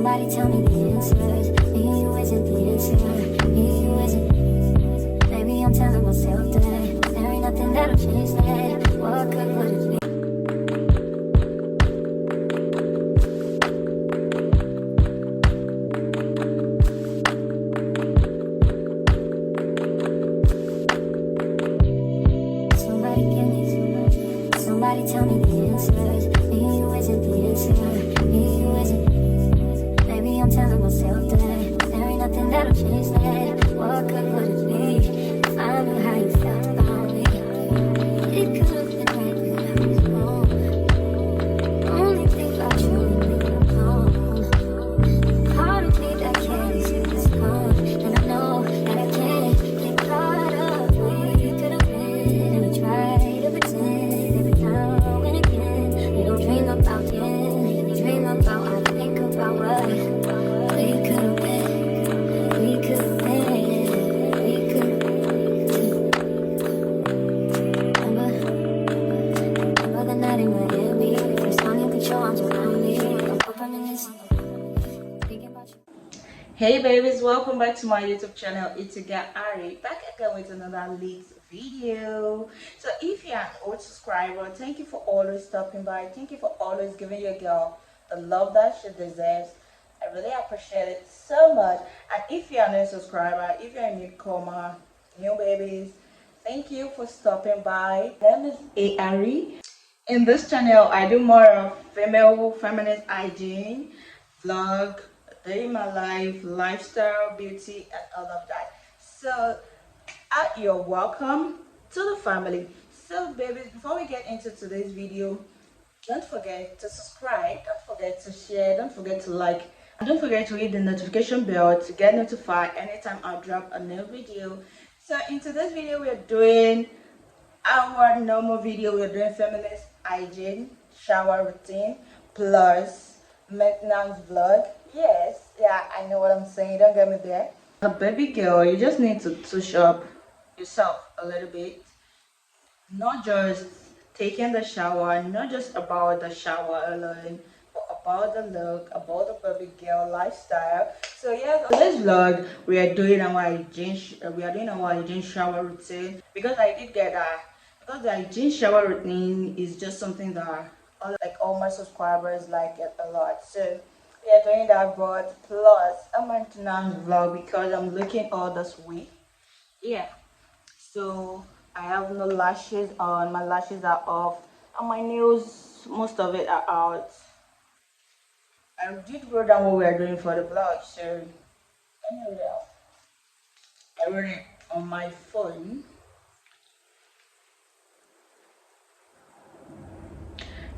Somebody tell me the answers. Me and you isn't the answer. Me and you isn't. Maybe I'm telling myself that there ain't nothing that'll change that. What good would it be? Somebody tell me the answers. Me and you isn't the answer. Me and you isn't. Maybe I'm telling myself that there ain't nothing that'll change that. What good would it be? If I knew how you felt about me. It could have been right when I was wrong. Only think about you and me alone. Part of me that can't see this gone. And I know that I can't get caught up. We could have been and I tried to pretend. Now and again, we don't dream about the end. We dream about, I think about what we could have been. We could have been. We could remember the night in Miami. First time you put your arms around me. I'm reminiscing, thinking about you. Hey babies, welcome back to my YouTube channel. It's your girl Ari, back again with another leaked video. So if you're an old subscriber, thank you for always stopping by. Thank you for always giving your girl the love that she deserves. I really appreciate it so much. And if you're a new subscriber, if you're a newcomer, new babies, thank you for stopping by. My name is Ari. In this channel, I do more of feminist hygiene, vlog, day in my life, lifestyle, beauty, and all of that. So you're welcome to the family. So babies, before we get into today's video, don't forget to subscribe, don't forget to share, don't forget to like, and don't forget to hit the notification bell to get notified anytime I drop a new video. So in today's video, we're doing our normal video. We're doing feminist hygiene shower routine plus maintenance vlog. Yes, yeah, I know what I'm saying, don't get me there. As a baby girl, you just need to touch up yourself a little bit, not just taking the shower, not just about the shower alone, but about the look, about the baby girl lifestyle. So yeah, for this vlog we are doing our hygiene shower routine, because I did get because the hygiene shower routine is just something that all my subscribers like it a lot. So we are doing that, but plus a maintenance vlog because I'm looking all this week. Yeah, so I have no lashes on, my lashes are off, and my nails, most of it are out. I did wrote down what we are doing for the vlog, so let me read it out. I wrote it on my phone.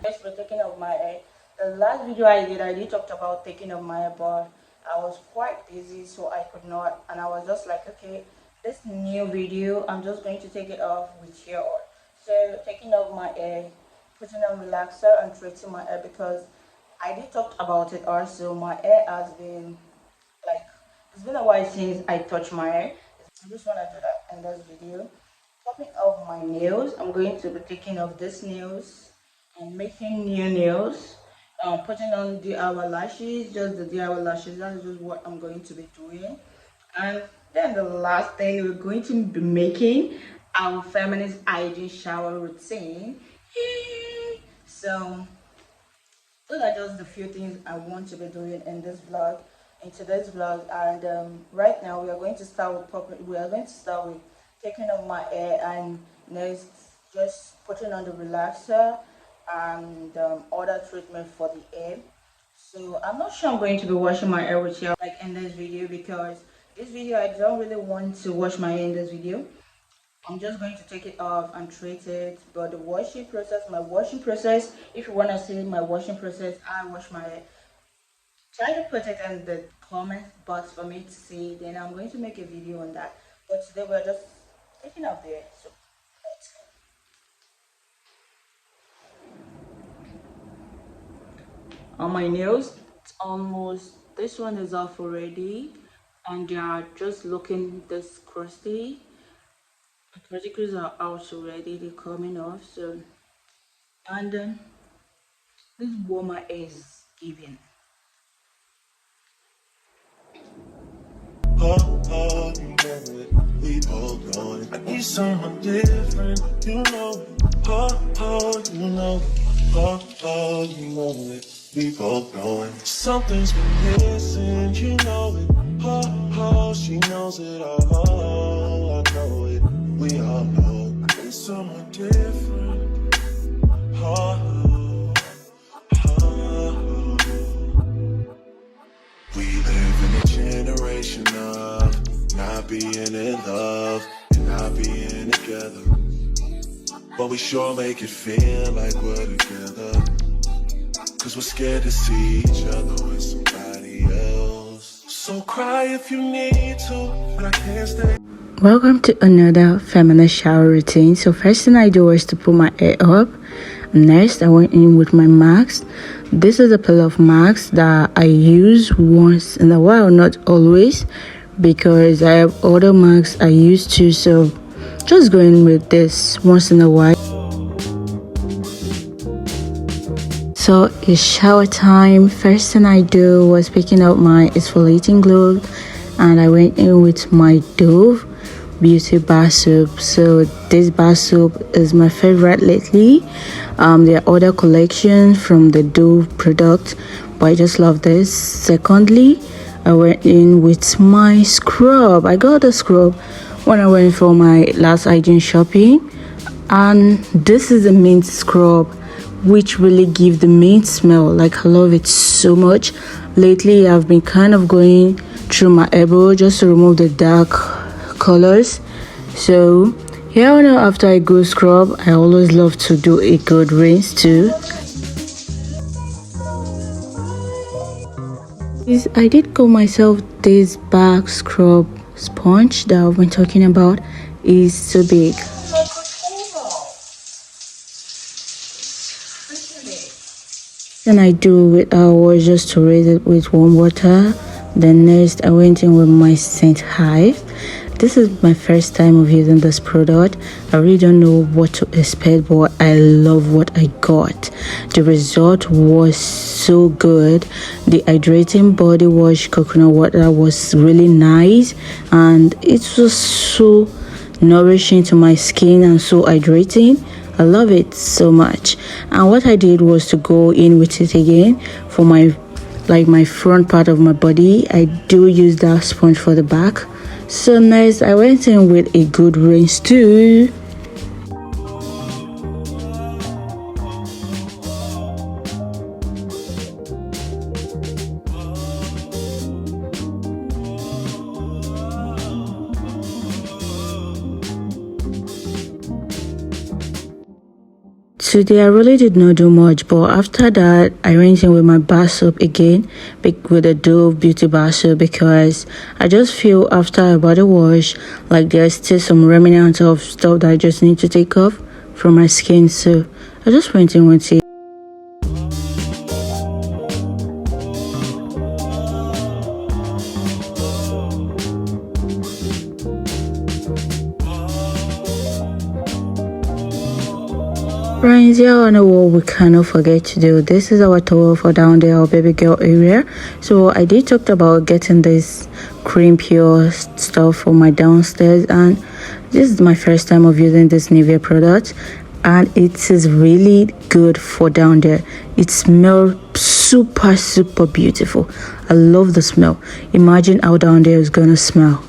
Just for taking off my hair. The last video I did talked about taking off my hair, but I was quite busy, so I could not, and I was just like, okay, this new video I'm just going to take it off with hair on. So taking off my hair, putting on relaxer and treating my hair, because I did talk about it also. My hair has been like, it's been a while since I touched my hair. I just want to do that in this video. Topping off my nails, I'm going to be taking off these nails and making new nails, putting on DIY lashes, just the DIY lashes. That's just what I'm going to be doing. And then the last thing, we're going to be making our feminist hygiene shower routine. So those are just the few things I want to be doing in this vlog, in today's vlog. And right now we are going to start with taking off my hair, and next just putting on the relaxer and other treatment for the hair. So I'm not sure I'm going to be washing my hair with you like in this video, because this video I don't really want to wash my hair in this video. I'm just going to take it off and treat it. But the washing process, if you want to see my washing process, I wash my hair. Try to put it in the comment box for me to see, then I'm going to make a video on that. But today we're just taking off the hair. So let's go. On my nails, it's almost, this one is off already, and they are just looking this crusty. The particles are out already, they're coming off. So, and this is what my hair is giving. I need someone different, you know it. Oh, you know it. Oh, you know it. We both know it. Something's been missing, you know it. Oh, she knows it all. I know it. We all know it. I need someone different. Oh, oh. We live in a generation of not being in love and not being together. But we sure make it feel like we're together. Cause we're scared to see each other with somebody else. So cry if you need to, but I can't stay. Welcome to another feminist shower routine. So first thing I do was to put my hair up. Next I went in with my mask. This is a pair of masks that I use once in a while, not always, because I have other masks I use too. So just going with this once in a while. So it's shower time. First thing I do was picking up my exfoliating glove, and I went in with my Dove beauty bar soap. So this bar soap is my favorite lately. There are other collections from the Dove product, but I just love this. Secondly, I went in with my scrub. I got the scrub when I went for my last hygiene shopping, and this is a mint scrub, which really gives the mint smell. Like, I love it so much. Lately I've been kind of going through my elbow just to remove the dark colors. So here on after a good scrub, I always love to do a good rinse too. I did call myself this back scrub sponge that I've been talking about. Is so big. Then I do it was just to raise it with warm water. Then next I went in with my St.ivels. This is my first time of using this product. I really don't know what to expect, but I love what I got. The result was so good. The hydrating body wash coconut water was really nice, and it was so nourishing to my skin and so hydrating. I love it so much. And what I did was to go in with it again for my front part of my body. I do use that sponge for the back. So next I went in with a good rinse too. Today I really did not do much, but after that I went in with my bar soap again, with the Dove beauty bar soap, because I just feel after a body wash like there's still some remnants of stuff that I just need to take off from my skin. So I just went in with it. Friends, here on the wall, we cannot forget to do, this is our towel for down there, our baby girl area. So I did talk about getting this cream pure stuff for my downstairs, and this is my first time of using this Nivea product, and it is really good for down there. It smells super beautiful. I love the smell. Imagine how down there is gonna smell.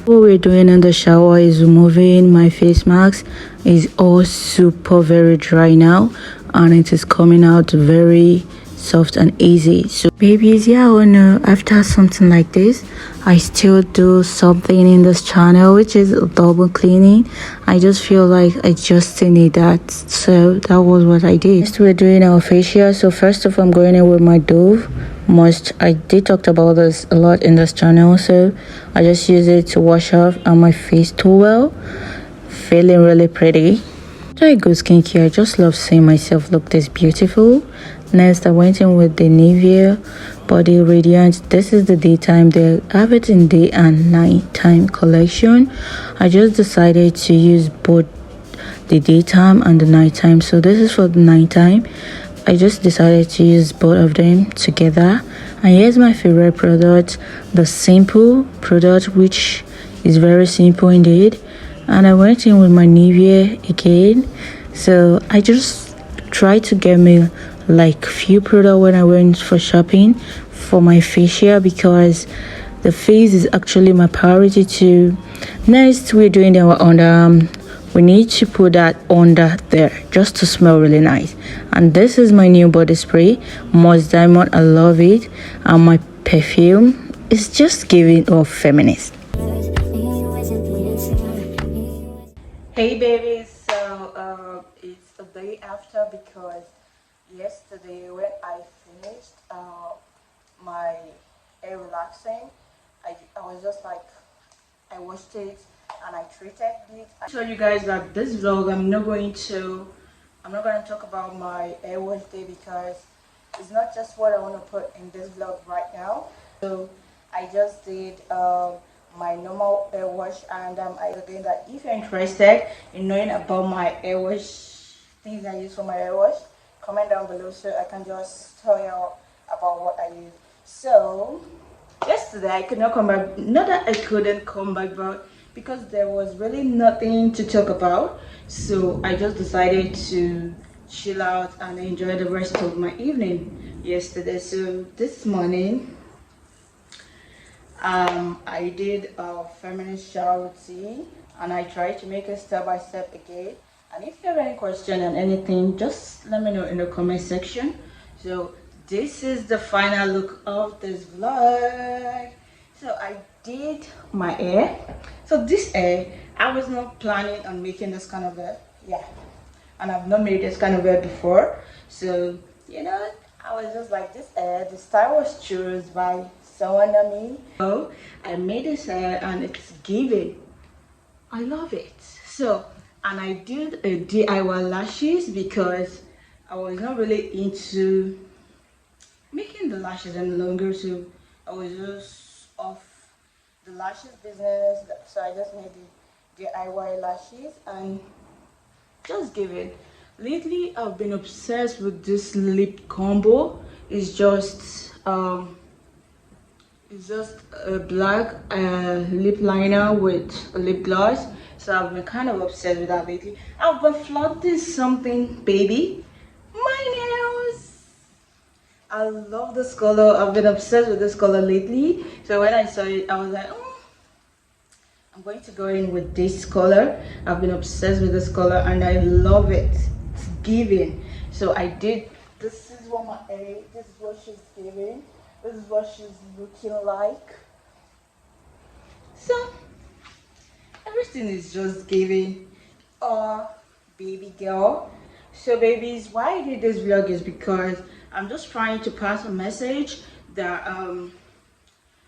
What we're doing in the shower is removing my face mask. It's all super very dry now, and it is coming out very soft and easy. So babies, yeah, I know after something like this I still do something in this channel, which is double cleaning. I just feel like I just need that, so that was what I did. Next we're doing our facial. So first of all, I'm going in with my Dove Moist. I did talk about this a lot in this channel, so I just use it to wash off on my face too well. Feeling really pretty. After I go skincare, I just love seeing myself look this beautiful. Next I went in with the Nivea Body Radiant. This is the daytime. They have it in day and nighttime collection. I just decided to use both the daytime and the nighttime. So this is for the nighttime. I just decided to use both of them together. And here's my favorite product, the simple product, which is very simple indeed. and I went in with my Nivea again. So I just tried to get me like few products when I went for shopping for my facial, because the face is actually my priority too. Next, we're doing our underarm. We need to put that under there just to smell really nice. And this is my new body spray, Moss Diamond. I love it. And my perfume is just giving off feminist. Hey babies, so it's a day after, because yesterday when I finished my hair relaxing, I was just like, I washed it and I treated it. I told you guys that this vlog I'm not going to talk about my hair wash day, because it's not just what I want to put in this vlog right now. So I just did my normal hair wash, and again, that if you're interested in knowing about my hair wash, things I use for my hair wash, comment down below so I can just tell you about what I use. So yesterday I could not come back, not that I couldn't come back, but because there was really nothing to talk about, so I just decided to chill out and enjoy the rest of my evening yesterday. So this morning I did a feminist shower routine, and I tried to make it step by step again. And if you have any question and anything, just let me know in the comment section. So this is the final look of this vlog. So I did my hair. So this hair, I was not planning on making this kind of hair, yeah, and I've not made this kind of hair before. So you know, I was just like, this hair, the style was chosen by someone I mean. So I made this hair and it's giving. I love it. So, and I did a DIY lashes, because I was not really into making the lashes any longer, so I was just off the lashes business. So I just made the DIY lashes and just give it. Lately I've been obsessed with this lip combo. It's just a black lip liner with a lip gloss. So I've been kind of obsessed with that lately. I've been flaunting something, baby. My nails. I love this color. I've been obsessed with this color lately. So when I saw it, I was like, I'm going to go in with this color. I've been obsessed with this color and I love it. It's giving. So I did. This is what my hair. This is what she's giving. This is what she's looking like. So everything is just giving. Baby girl. So babies, why I did this vlog is because I'm just trying to pass a message that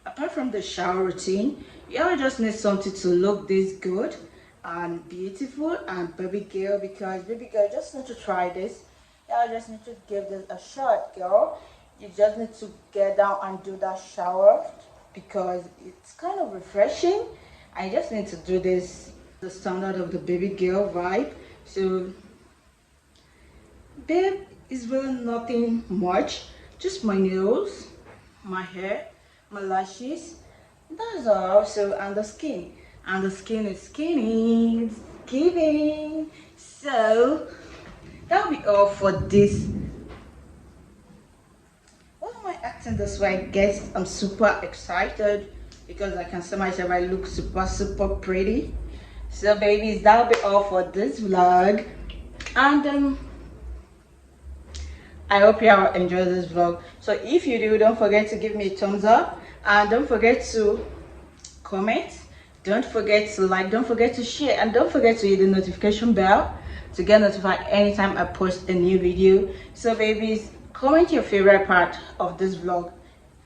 apart from the shower routine, y'all just need something to look this good and beautiful and baby girl, because baby girl just need to try this. Y'all just need to give this a shot, girl. You just need to get down and do that shower, because it's kind of refreshing. I just need to do this, the standard of the baby girl vibe. So babe, is really nothing much, just my nails, my hair, my lashes, that's all. So and the skin is skinny, it's giving. So that'll be all for this. Why am I acting this way? I guess I'm super excited because I can see myself, I look super pretty. So babies, that'll be all for this vlog, and I hope you all enjoyed this vlog. So if you do, don't forget to give me a thumbs up, and don't forget to comment, don't forget to like, don't forget to share, and don't forget to hit the notification bell to get notified anytime I post a new video. So babies, comment your favorite part of this vlog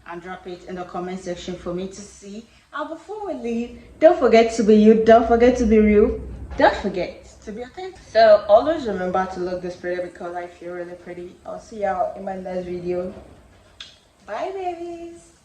and drop it in the comment section for me to see. And before we leave, don't forget to be you, don't forget to be real, don't forget to be authentic. So always remember to look this pretty, because I feel really pretty. I'll see y'all in my next video. Bye babies.